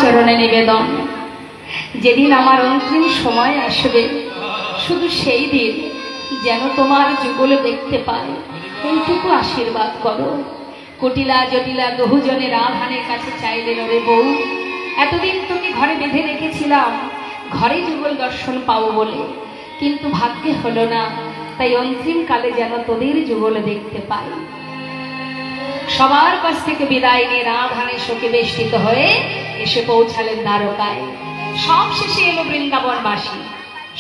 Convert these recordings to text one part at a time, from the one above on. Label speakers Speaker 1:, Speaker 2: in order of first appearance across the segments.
Speaker 1: চরণে নিবেদন, যেদিন আমার অন্তিম সময় আসবে শুধু সেই দিন যেন তোমার যুগল দেখতে পাই, এইটুকু আশীর্বাদ করো। কুটিলা জটিলা বহুজনে রাধানের কাছে চাইলেন, ওরে বউ, এতদিন তোকে ঘরে বেঁধে রেখেছিলাম ঘরে যুগল দর্শন পাবো বলে, কিন্তু ভাগ্যে হলো না, তাই অন্তিম কালে যেন তোদের যুগল দেখতে পাই। সবার কাছ থেকে বিদায় নিয়ে রাধানে শোকে বেষ্টিত হয়ে এসে পৌঁছালেন দ্বারকায়। সব শেষে এলো বৃন্দাবনবাসী।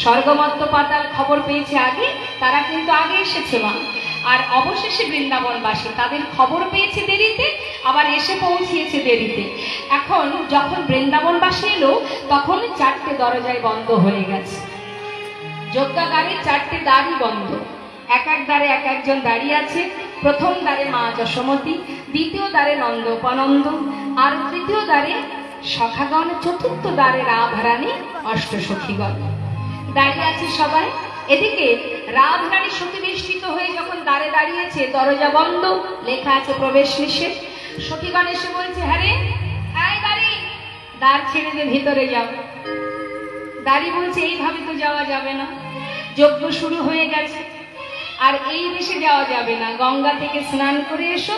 Speaker 1: স্বর্গমত্ত পাতাল খবর পেয়েছে আগে, তারা কিন্তু আগে এসেছে মা। আর অবশেষে বৃন্দাবনবাসী তাদের খবর পেয়েছে দেরিতে, আবার এসে পৌঁছিয়েছে দেরিতে। এখন যখন বৃন্দাবনবাসী এলো তখন 4টে দরজায় বন্ধ হয়ে গেছে। যজ্ঞাগারের 4টে দ্বারই বন্ধ। এক এক দ্বারে এক একজন দাঁড়িয়ে আছে। প্রথম দ্বারে মা যশোমতী, দ্বিতীয় দ্বারে নন্দ উপনন্দ, আর তৃতীয় দ্বারে সখাগণ, চতুর্থ দ্বারে রাধারানী অষ্টসখীগণ দাঁড়িয়ে আছে সবাই। এদিকে রাধারানী সতীবেষ্টিত হয়ে যখন দ্বারে দাঁড়িয়েছে, দরজা বন্ধ, লেখা আছে প্রবেশ নিষেধ। সখীগণ এসে বলছে, হ্যাঁ রে, আয় দাঁড়ি, দ্বার ছেড়ে দিয়ে ভিতরে যাও। দাঁড়ি বলছে, এইভাবে তো যাওয়া যাবে না, যজ্ঞ শুরু হয়ে গেছে, আর এই দেশে যাওয়া যাবে না, গঙ্গা থেকে স্নান করে এসো,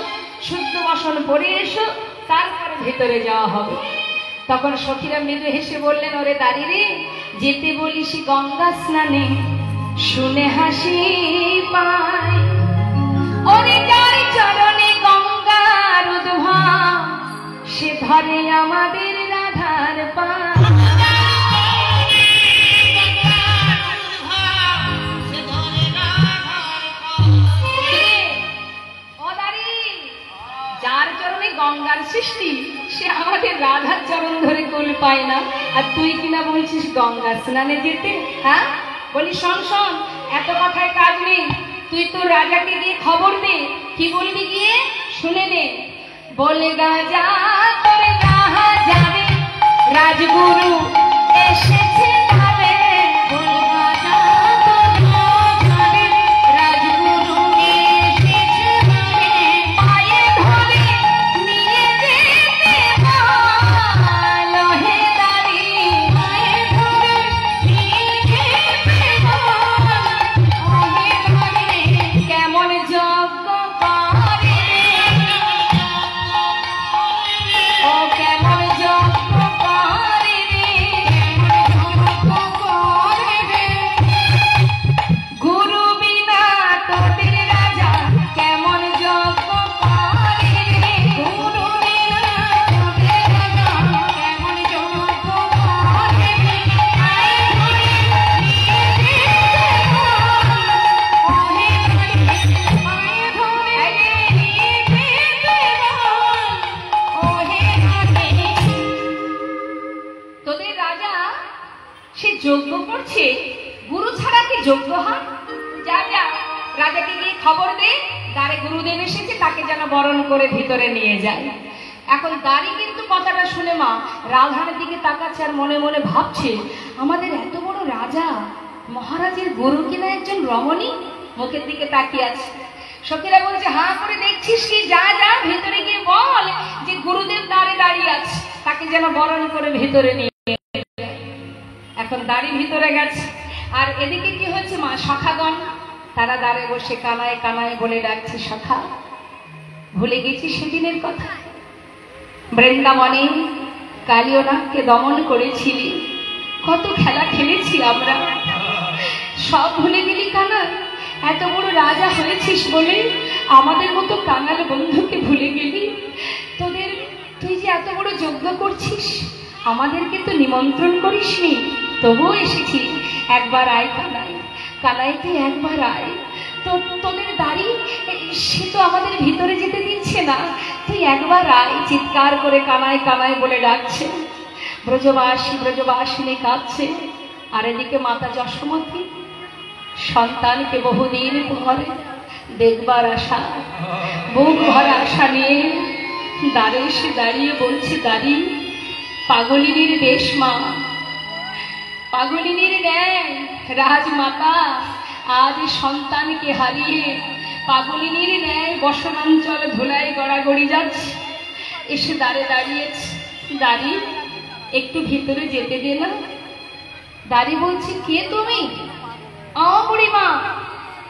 Speaker 1: শুদ্ধ বসন পরে এসো, তারপরে ভেতরে যাওয়া হবে। তখন সখীরা মৃদু হেসে বললেন, ওরে দাঁড়ি রে, যেতে বলিস গঙ্গা স্নানে, শুনে হাসি পায়, ওরে যার চরণে গঙ্গার উদ্ভব, সে ধরে আমাদের রাধার পায়। যার চরণে গঙ্গার সৃষ্টি, সে আমাদের রাধার চরণ ধরে কুল পায় না, আর তুই কিনা বলছিস গঙ্গা স্নানে যেতে? হ্যাঁ, বলি শোন শোন, এত কথায় কাজ নেই, তুই তো রাজাকে গিয়ে খবর দে। কি বলবি গিয়ে? শুনে নে। বলে রাজা তোর রাহা যাবে, রাজগুরু এসেছে ধারে, বলে রাজা তোর যাবে, রাজগুরু এসেছে ধারে, পায়ে ধরে নিয়ে যেতে ভালো, হে দাঁড়ি, পায়ে ধরে নিয়ে যেতে ভালো, হে দাঁড়ি, কেমন যজ্ঞ করে, ও কেমন যজ্ঞ করে রে, গুরু বিনা তোদের রাজা কেমন যজ্ঞ করে রে, গুরু বিনা তোদের রাজা কেমন যজ্ঞ করে রে, পায়ে ধরে নিয়ে যেতে ভালো, ও হে দাঁড়ি, পায়ে ধরে নিয়ে যেতে ভালো, ও হে দাঁড়ি। তোদের রাজা সে যজ্ঞ করছে, গুরু ছাড়া কি যজ্ঞ হয়? যা যা, রাজাকে গিয়ে খবর দে, দ্বারে গুরুদেব এসেছে, তাকে যেন বরণ করে ভিতরে নিয়ে যায়। এখন দাঁড়ি কিন্তু কথাটা শুনে মা রাধার দিকে তাকাচ্ছে, আর মনে মনে ভাবছে, আমাদের এত বড় রাজা মহারাজের গুরু কিনা একজন রমণী, মুখের দিকে তাকিয়ে আছে। সখীরা বলছে, হাঁ করে দেখছিস কি? যা যা, ভেতরে গিয়ে বল যে গুরুদেব দ্বারে দাঁড়িয়ে আছে, তাকে যেন বরণ করে ভিতরে নিয়ে। এখন দাঁড়ি ভিতরে গেছে, আর এদিকে কি হচ্ছে মা, সখাগণ তারা দ্বারে বসে কানায় কানায় বলে ডাকছে, সখা, ভুলে গেছি সেদিনের কথা, বৃন্দাবনে কালিয়নাথকে দমন করেছিলি, কত খেলা খেলেছি আমরা, সব ভুলে গেলি কানা? এত বড় রাজা হয়েছিস বলে আমাদের মতো কাঙাল বন্ধুকে ভুলে গেলি? তুই যে এত বড় যজ্ঞ করছিস, আমাদেরকে তো নিমন্ত্রণ করিসনি, তবুও এসেছি। একবার আয় কানাই, কানাই তুই একবার আয়, তো তোদের দাড়ি সে তো আমাদের ভিতরে যেতে দিচ্ছে না, তুই একবার আয়। চিৎকার করে কানাই কানাই বলে ডাকছে। ব্রজবাসী ব্রজবাসিনী কাঁদছে, আর এদিকে মাতা যশোমতী সন্তানকে বহুদিন পরে দেখবার আশা, বুক ভরা আশা নিয়ে দ্বারে এসে দাঁড়িয়ে বলছে, দাঁড়ি, পাগলিনীর বেশ মা, পাগলিনীর ন্যায় রাজমাতা আজ সন্তানকে হারিয়ে পাগলিনীর ন্যায় বসনাঞ্চল ধুলায় গড়াগড়ি যাচ্ছে, এসে দ্বারে দাঁড়িয়েছে। দাঁড়ি, একটু ভিতরে যেতে দে না। দাঁড়ি বলছি, কে তুমি? বুড়িমা,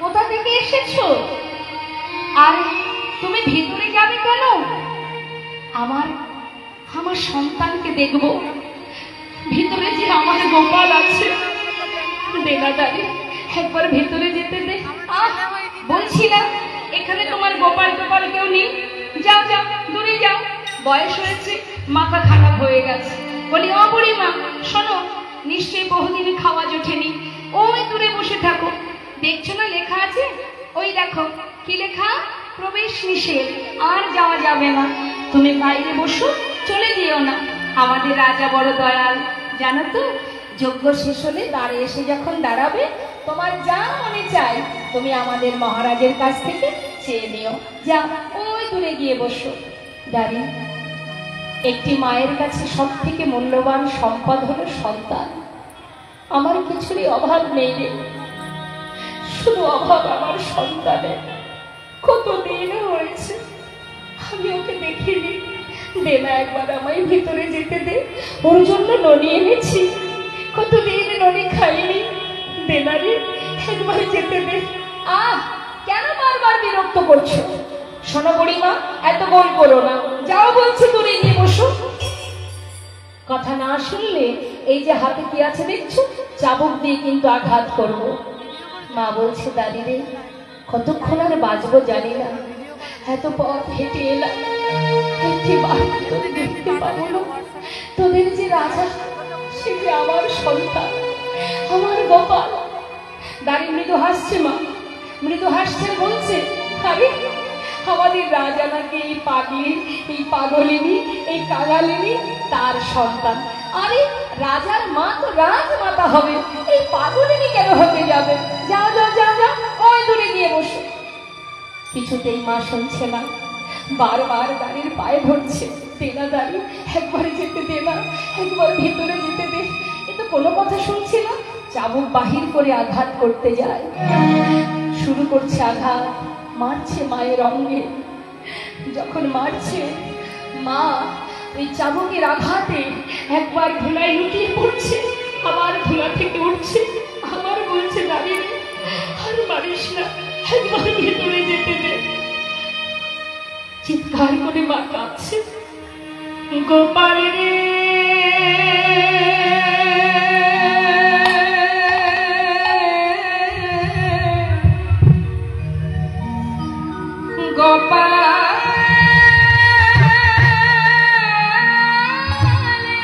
Speaker 1: কোথা থেকে এসেছো? আর তুমি ভিতরে যাবে কেন? আমার আমার সন্তানকে দেখব, ভিতরে যে আমার গোপাল আছে। দেনা দাঁড়ি, একবার ভিতরে যেতে দে। বলছি না এখানে তোমার গোপাল টোপাল কেউ নেই? যাও যাও, দূরে যাও, বয়স হয়েছে, মাথা খারাপ হয়ে গেছে। বলি, বুড়িমা শোনো, নিশ্চয়ই বহুদিন খাওয়া জোটেনি, ওই দূরে বসে থাকো। দেখছো না লেখা আছে? ওই দেখো কি লেখা, প্রবেশ নিষেধ, আর যাওয়া যাবে না। তুমি বাইরে বসো, চলে যেও না। আমাদের রাজা বড় দয়াল, জানো তো? যজ্ঞ শেষ হলে দ্বারে এসে যখন দাঁড়াবে, তোমার যা মনে চাই তুমি আমাদের মহারাজের কাছ থেকে চেয়ে নিও। যাও, ওই দূরে গিয়ে বসো। দাঁড়িয়ে, একটি মায়ের কাছে সব থেকে মূল্যবান সম্পদ হলো সন্তান। আমার কিছুরই অভাব নেই রে, শুধু অভাব আমার সন্তানের। কতদিন হয়েছে আমি ওকে দেখিনি। দে না, একবার আমায় ভিতরে যেতে দে, ওর জন্য ননি এনেছি, কতদিন ননি খাইনি। দে না রে, একবার যেতে দে। কেন বারবার বিরক্ত করছো? শোনো বুড়িমা, এত গোল করো না, যাও বলছি, দূরে গিয়ে বসো। কথা না শুনলে এই যে হাতে কি আছে দেখছো, চাবুক দিয়ে কিন্তু আঘাত করবো। মা বলছে, দাদি রে, কতক্ষণ আর বাঁচবো জানি না, এত পথ হেঁটে এলাম, একটি বাড়ি দেখতে পাবো না। তোদের যে রাজা, সে যে আমার সন্তান, আমার গোপাল। দাঁড়ি মৃদু হাসছে, মা মৃদু হাসছে, বলছে, আরে আমাদের রাজা নাকি এই পাগলি, এই পাগলিনী, এই কাঙালিনী তার সন্তান। আরে রাজার মা তো রাজমাতা হবে, এই পাগলিনী কেন হতে যাবে? যাও যাও যাও যাও, ওই দূরে গিয়ে বসো। কিছুতেই মা শুনছে না, বারবার দাঁড়ির পায়ে ধরছে। দেনা দাঁড়ি, একবার যেতে দে না, একবার ভেতরে যেতে দে। এ তো কোনো কথা শুনছে না, চাবুক বাহির করে আঘাত করতে যায়। শুরু করছে আঘাত, মারছে মায়ের অঙ্গে। যখন মারছে, মা ওই চাবুকের আঘাতে একবার ধুলায় লুটিয়ে পড়ছে, আবার ধুলা থেকে উঠছে, আবার বলছে, দাঁড়িয়ে আর মারিস না, একবার ভেতরে যেতে দে। চিৎকার করে মা কাঁদছে, গোপাল রে, গোপাল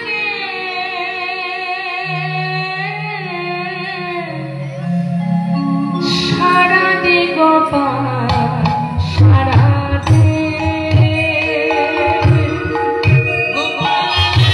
Speaker 1: রে, সারা দে গোপাল, সারা দে গোপাল।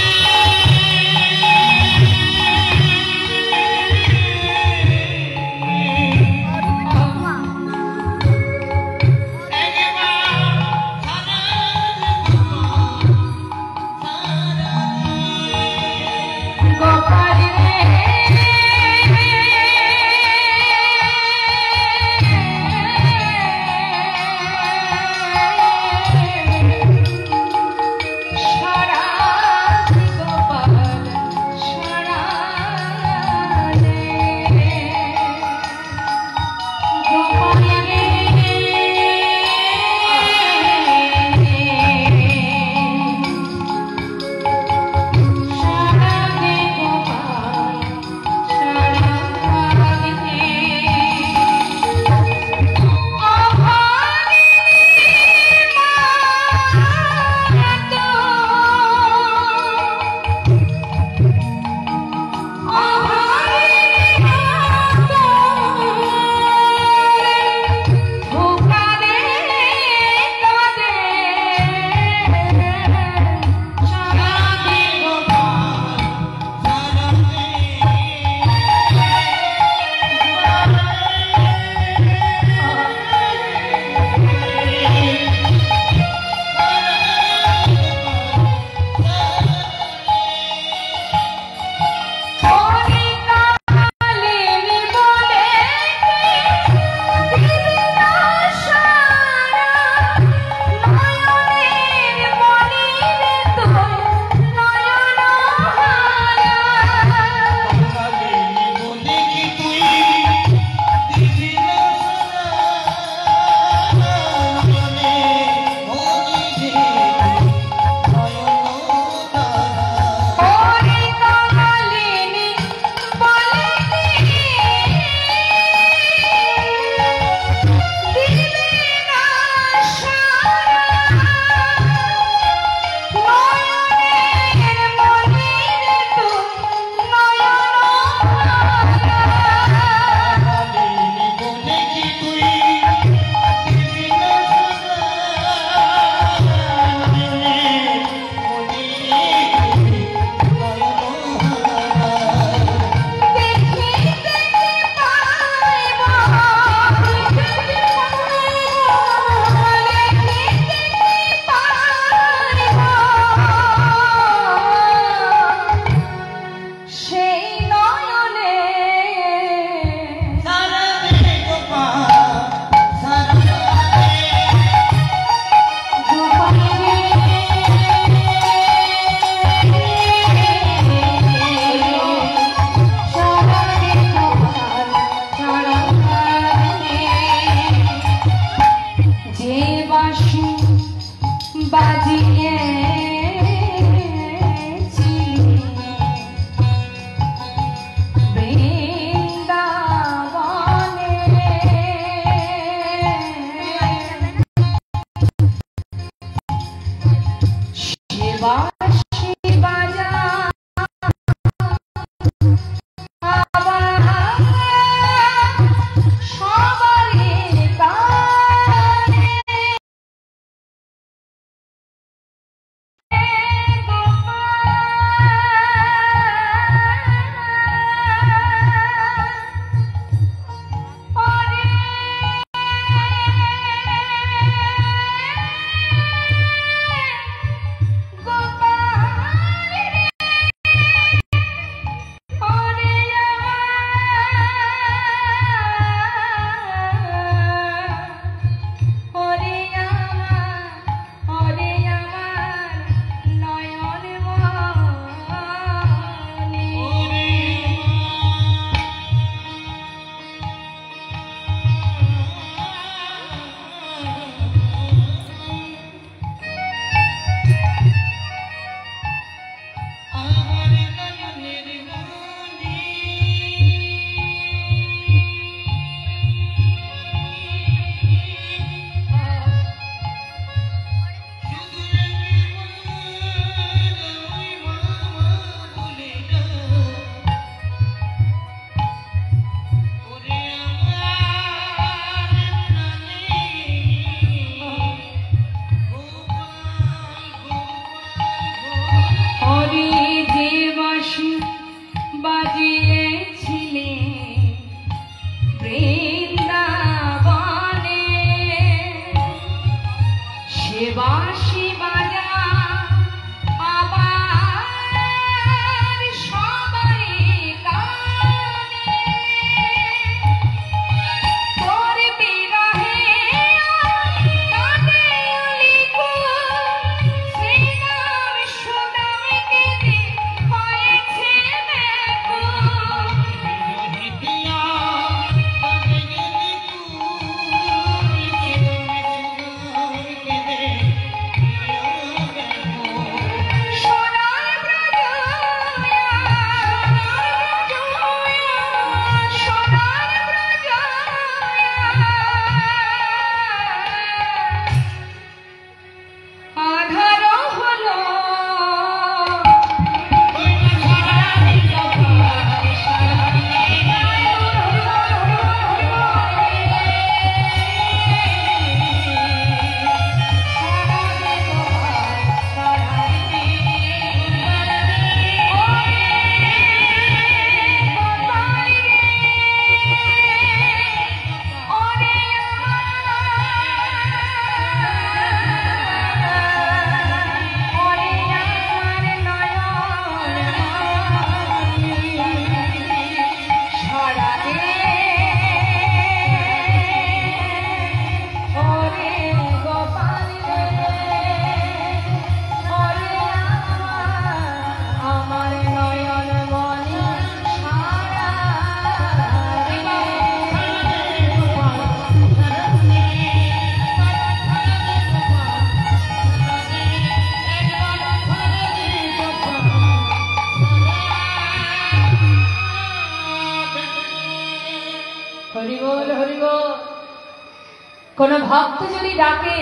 Speaker 1: কোন ভক্ত যদি ডাকে,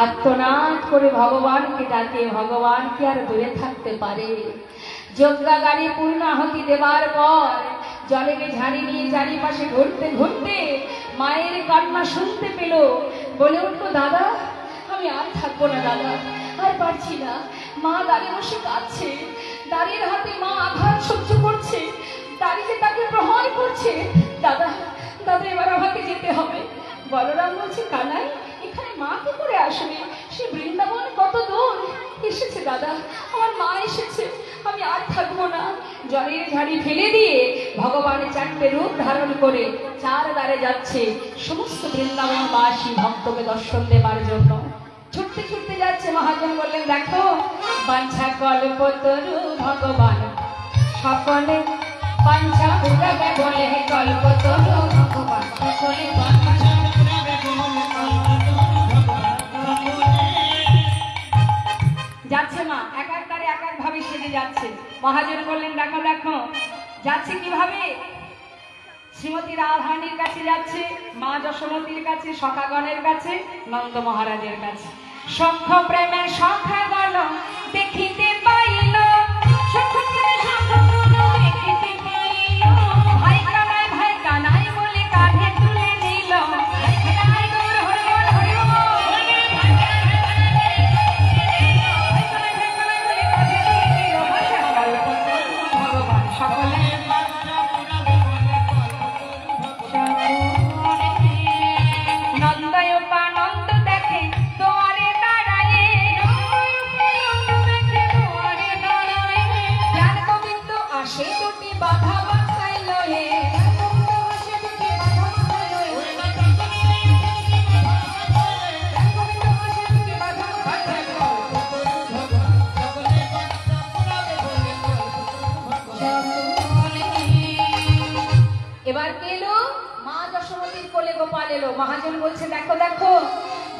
Speaker 1: আত্মনাদ করে ভগবানকে ডাকে, ভগবান কি আর দূরে থাকতে পারে? যজ্ঞাগারে পূর্ণ আহুতি দেবার পর জলেকে ঝাড়ি নিয়ে চারিপাশে ঘুরতে ঘুরতে মায়ের কান্না শুনতে পেল। বলে উঠলো, দাদা আমি আর থাকবো না, দাদা আর পারছি না। মা দাঁড়িয়ে বসে কাঁদছে, দাঁড়িয়ে হাতে মা আঘাত সহ্য করছে, দাঁড়িয়ে তাকে প্রহার করছে। দাদা দাদা এবার আমাকে যেতে হবে। বলরাম বলছে, কানাই এখানে মা কি করে আসবে? সে বৃন্দাবন কত দূর। এসেছে দাদা, আমার মা এসেছে, আমি আর থাকবো না। জলের ঝাড়ি ফেলে দিয়ে ভগবান চারটে রূপ ধারণ করে চার দ্বারে যাচ্ছে সমস্ত বৃন্দাবনবাসী ভক্তকে দর্শন দেবার জন্য। ছুটতে ছুটতে যাচ্ছে। মহাজন বললেন, দেখো বাঞ্ছা কল্পতরু ভগবান সকলে বাঞ্ছা পুরাবে বলে কল্পতরু ভগবান সকলে যাচ্ছে। মা এক এক তারে এক এক ভাবে সেজে যাচ্ছে। মহাজন বললেন, দেখো দেখো যাচ্ছে কিভাবে। শ্রীমতী রাধারানীর কাছে যাচ্ছে, মা যশোমতীর কাছে, সখাগণের কাছে, নন্দ মহারাজের কাছে। সখ্য প্রেমের সখাগণ দেখিতে পাইল, ভাই কানাই ভাই কানাই বলে কাঁধে তুলে নিল। ভগবান সকলে নন্দয়োপানন্দ দেখে তোরে দাঁড়ায়ে, জ্ঞান গোবিন্দ আসে দুটি বাধা বাঁধাইল হে। এবার পেলো মা যশোমতীর কোলে গোপাল এলো। মহাজন বলছে, দেখো দেখো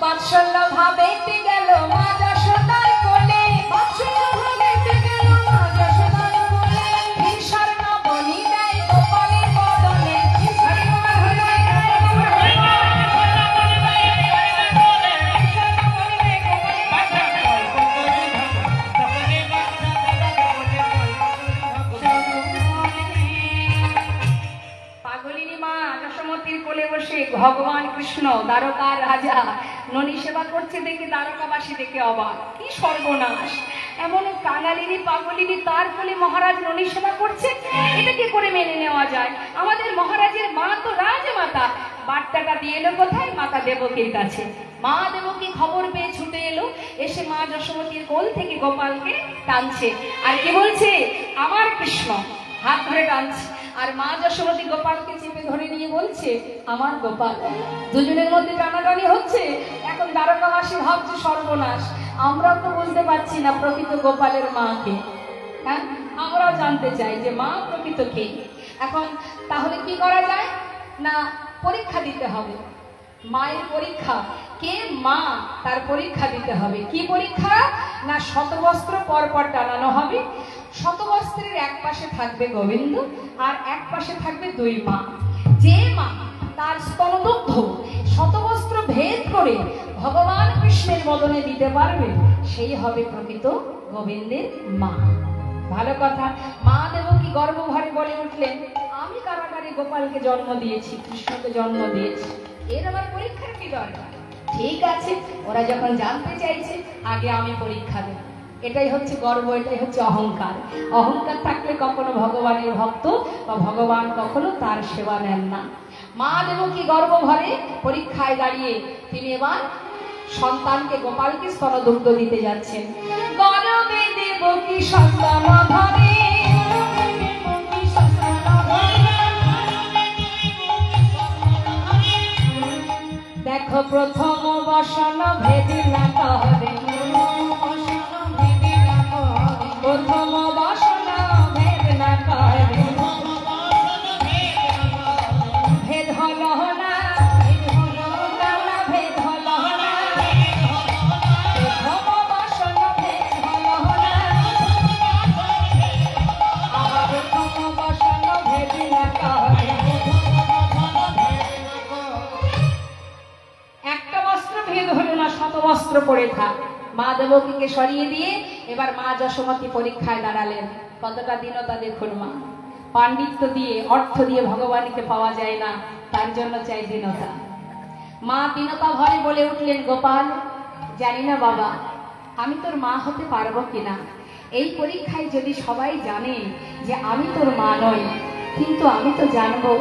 Speaker 1: বাৎসল্য ভাবে গেল মা যশোদার কোলে, বাৎসল্য ভাবে গেল মা যশোদার কোলে, হিংসার্ণ বলি দেয় গোপালের বদনে। পাগলিনী মা যশোমতীর কোলে বসে ভগবান কৃষ্ণ দ্বারকার রাজা ননী সেবা করছে দেখে দ্বারকাবাসী দেখে অবাক। কি সর্বনাশ, এমন কাঙালিনী পাগলিনী তার কোলে মহারাজ ননী সেবা করছে, এটা কি করে মেনে নেওয়া যায়? আমাদের মহারাজের মা তো রাজমাতা। বার্তাটা দিয়ে এলো কোথায়? মাতা দেবকীর কাছে। মা দেবকী খবর পেয়ে ছুটে এলো, এসে মা যশোমতীর কোল থেকে গোপালকে টানছে। আর কি বলছে? আমার কৃষ্ণ, হাত ধরে টানছে। আর মা যশোমতী গোপালকে চেপে ধরে নিয়ে বলছে, আমার গোপাল। দুজনের মধ্যে টানাটানি হচ্ছে। এখন দ্বারকাবাসী ভাবছে সর্বনাশ, আমরাও তো বুঝতে পারছি না প্রকৃত গোপালের মাকে। হ্যাঁ, আমরাও জানতে চাই যে মা প্রকৃত কে। এখন তাহলে কি করা যায়? না, পরীক্ষা দিতে হবে। মায়ের পরীক্ষা, কে মা তার পরীক্ষা দিতে হবে। কি পরীক্ষা? না, শতবস্ত্র পরপর টানানো হবে। শতবস্ত্রের এক পাশে থাকবে গোবিন্দ আর এক পাশে থাকবে দুই মা। যে মা তার স্তনদুগ্ধ শতবস্ত্র ভেদ করে ভগবান কৃষ্ণের বদনে দিতে পারবে, সেই হবে প্রকৃত গোবিন্দের মা। ভালো কথা। মা দেবকী গর্বভরে বলে উঠলেন, আমি কারাগারে গোপালকে জন্ম দিয়েছি, কৃষ্ণকে জন্ম দিয়েছি, এর আবার পরীক্ষার কি দরকার? ঠিক আছে, ওরা যখন জানতে চাইছে আগে আমি পরীক্ষা দেব। এটাই হচ্ছে গর্ব, এটাই হচ্ছে অহংকার। অহংকার থাকলে কখনো ভগবানের ভক্ত বা ভগবান কখনো তার সেবা নেন না। মা দেবকী গর্ব ভরে পরীক্ষায় দাঁড়িয়ে তিনি এবার সন্তানকে গোপালকে স্তনদুগ্ধ দিতে যাচ্ছেন। গর্বে দেবকী সন্তান ধরে, দেখো প্রথম বসন ভেদিলা করে, প্রথম বসন ভেদ না করে, ভেদ হল না, ভেদ হল না, প্রথম বসন ভেদ হল না, আবার প্রথম বসন ভেদ না করে। দেবকীকে সরিয়ে দিয়ে এবার মা যশোমতী পরীক্ষায় দাঁড়ালেন। কতটা দীনতা দেখুন মা। পাণ্ডিত্য দিয়ে, অর্থ দিয়ে ভগবানকে পাওয়া যায় না, তার জন্য চাই দীনতা। মা দীনতা ভরে বলে উঠলেন, গোপাল, জানি না বাবা আমি তোর মা হতে পারবো কিনা। এই পরীক্ষায় যদি সবাই জানে যে আমি তোর মা নই, কিন্তু আমি তো জানবো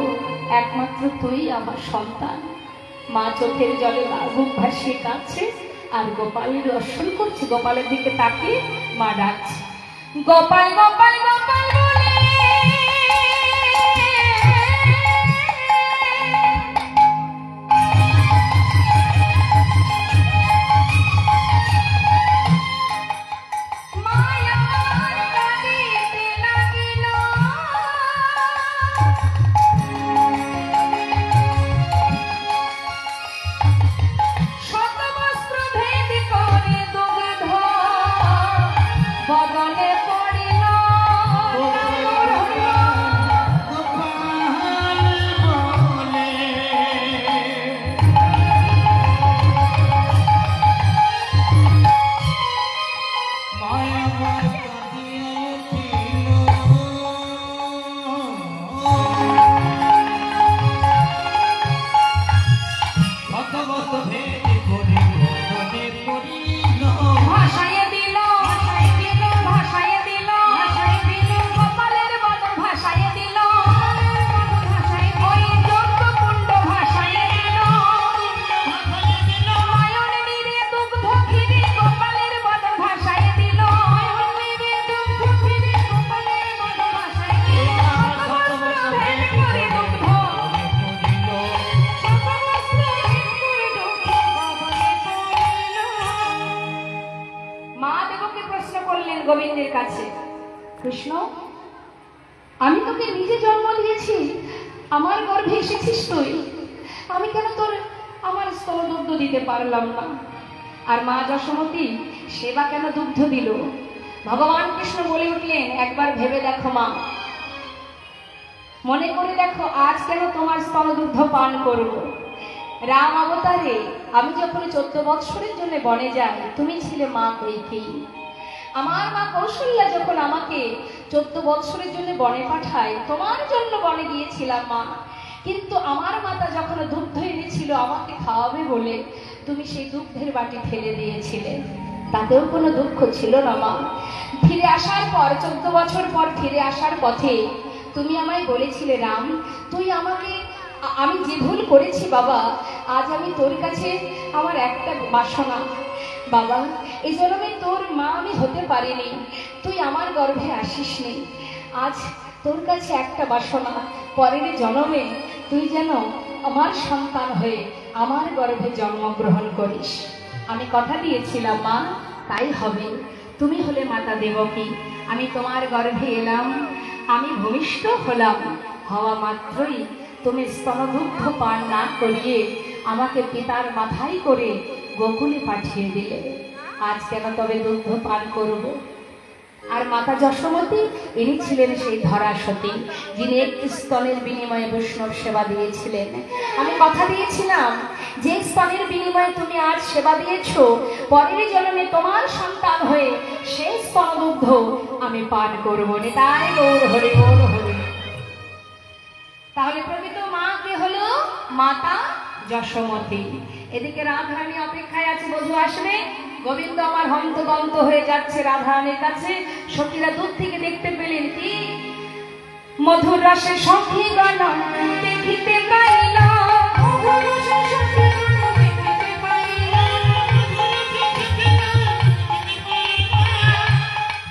Speaker 1: একমাত্র তুই আমার সন্তান। মা চোখের জলে বুক ভাসিয়ে কাঁদছে আর গোপালের দর্শন করছে। গোপালের দিকে তাকিয়ে মা ডাকছে, গোপাল গোপাল গোপাল বলে। গোবিন্দের কাছে, কৃষ্ণ আমি তোকে নিজে জন্ম দিয়েছি, আমার গর্ভে এসেছিস তুই, আমি কেন তোর আমার স্তনদুগ্ধ দিতে পারলাম না? আর মা যশোমতী সেবা কেন দুগ্ধ দিল? ভগবান কৃষ্ণ বলে উঠলেন, একবার ভেবে দেখো মা, মনে করে দেখো আজ কেন তোমার স্তনদুগ্ধ পান করব? রাম অবতারে আমি যখন 14 বৎসরের জন্য বনে যাই, তুমি ছিলে মা কৈকেয়ী। আমার মা কৌশল্যা যখন আমাকে 14 বৎসরের জন্য বনে পাঠায়, তোমার জন্য বনে গিয়েছিলাম মা। কিন্তু আমার মাতা যখন দুগ্ধ এনেছিল আমাকে খাওয়াবে বলে, তুমি সেই দুগ্ধের বাটি ফেলে দিয়েছিলে, তাতেও কোনো দুঃখ ছিল না মা। ফিরে আসার পর 14 বছর পর ফিরে আসার পথে তুমি আমায় বলেছিলে, রাম তুই আমাকে, আমি যে ভুল করেছি বাবা, আজ আমি তোর কাছে আমার একটা বাসনা, বাবা এই জন্মে তোর মা আমি হতে পারিনি, তুই আমার গর্ভে আসিস নি, আজ তোর কাছে একটা বাসনা, পরের জন্মে তুই যেন আমার সন্তান হয়ে আমার গর্ভে জন্মগ্রহণ করিস। আমি কথা দিয়েছিলাম মা, তাই হবে। তুমি হলে মাতা দেবকী, আমি তোমার গর্ভে এলাম, আমি ভূমিষ্ঠ হলাম, হওয়া মাত্রই তুমি স্তনদুগ্ধ পান না করিয়ে আমাকে পিতার মাথায় করে গোকুলে পাঠিয়ে দিলে। আজ কেন তবে দুগ্ধ পান করব? আর মাতা যশোমতী ইনি ছিলেন সেই ধরাসতী, যিনি একটি স্তনের বিনিময়ে বৈষ্ণব সেবা দিয়েছিলেন। আমি কথা দিয়েছিলাম, যে স্তনের বিনিময়ে তুমি আজ সেবা দিয়েছ, পরের জন্মে তোমার সন্তান হয়ে সেই স্তনদুগ্ধ আমি পান করবো। তাই গৌর হরি গৌর হরি। তাহলে প্রকৃত মা কে হলো? মাতা যশোমতী। এদিকে রাধারানী অপেক্ষায় আছে, বধূ আসবে। গোবিন্দ আমার হন্তদন্ত হয়ে যাচ্ছে রাধারানীর কাছে। সখীরা দূর থেকে দেখতে পেলেন কি মধুর রসে সখী গণ দেখিতে পাইল,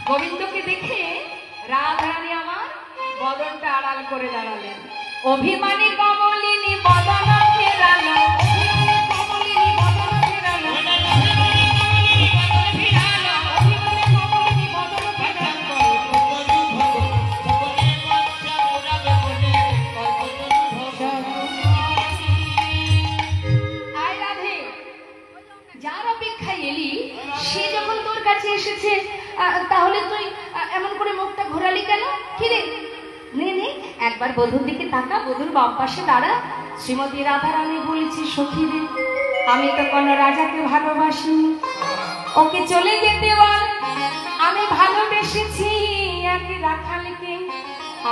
Speaker 1: গোবিন্দকে দেখে রাধারানী আমার বদনটা আড়াল করে দাঁড়ালেন। অভিমানী কমলিনী বদন ফেরালো, এসেছে, তাহলে তুই এমন করে মুখটা ঘোরালি কেন? কি রে, নে নে একবার বধূর দিকে তাকা, বধূর বাম পাশে দাঁড়া। শ্রীমতী রাধারানী বলেছি, সখী রে আমি তো কোনো রাজাকে ভালোবাসি, ওকে চলে যেতে বল, আমি ভালোবেসেছি এক রাখালকে,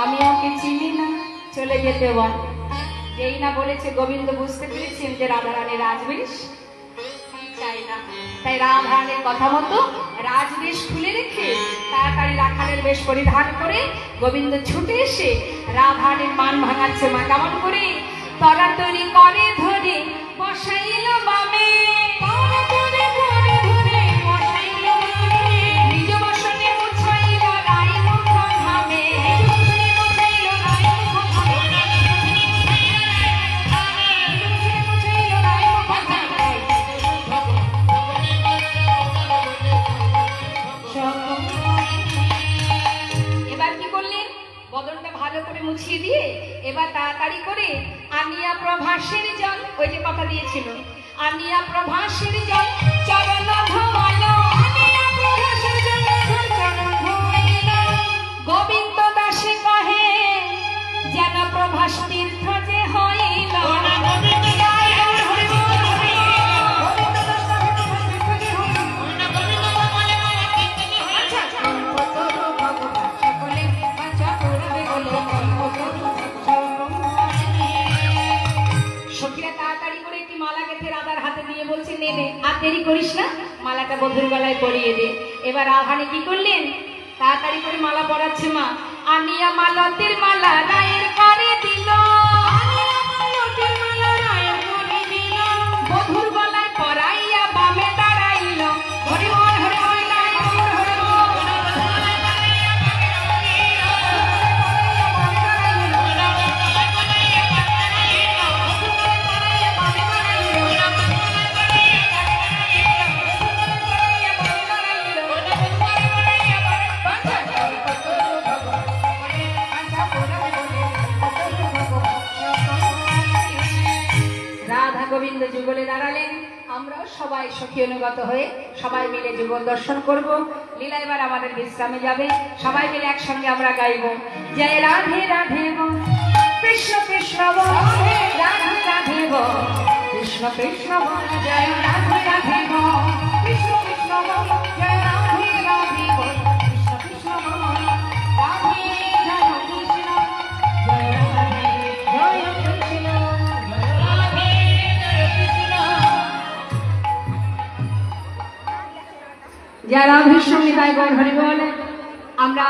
Speaker 1: আমি ওকে চিনি না, চলে যেতে বল। যেই না বলেছে গোবিন্দ বুঝতে পেরেছেন যে রাধারানী রাজবেশ চাই না, তাই রাধারানীর কথা মতো রাজবেশ খুলে রেখে তাড়াতাড়ি রাখালের বেশ পরিধান করে গোবিন্দ ছুটে এসে রাধারানীর মান ভাঙাচ্ছে। মা কেমন করে? তরা তৈরি করে ধরে বসাইল বামে, নিজ বসনে মুছাইল রায় মুখ ঘামে, এবার কি করলেন? বদনটা ভালো করে মুছিয়ে দিয়ে এবার তাড়াতাড়ি করে আনিয়া প্রভাসের জল, ওই যে কথা দিয়েছিল, আনিয়া প্রভাসের জল চরণ ধোয়ালো, গোবিন্দ দাসে কহে যেন প্রভাস তীর্থ যে হইল, সখীরা তাড়াতাড়ি করে একটি মালা গেঁথে রাধার হাতে দিয়ে বলছে নে নে, আর দেরি করিস না, মালাটা বধুর গলায় পরিয়ে দে। এবার রাধারানী কি করলেন? তাড়াতাড়ি করে মালা পরাচ্ছে। মা আনিয়া মালতের মালা রায়ের করে দিল, বধুর গলায় পরাইয়া বামে দাঁড়াইল, হরি বল হরি বল হরি বল হরি বল। গোবিন্দ যুগলে দাঁড়ালেন। আমরাও সবাই সখী অনুগত হয়ে সবাই মিলে যুগল দর্শন করব। লীলা এবার আমাদের বিশ্রামে যাবে, সবাই মিলে একসঙ্গে আমরা গাইব জয় রাধে রাধে বল, কৃষ্ণ কৃষ্ণ বল, রাধে রাধে বল, কৃষ্ণ কৃষ্ণ বল, জয় রাধে রাধে বল, কৃষ্ণ কৃষ্ণ বল, জয় রাধে রাধে বল, কৃষ্ণ কৃষ্ণ বল, রাধে জয় কৃষ্ণ, জয় রাধে জয় কৃষ্ণ। যারা ভীষ্ম নিতাই গৌর হরি বলে আমরা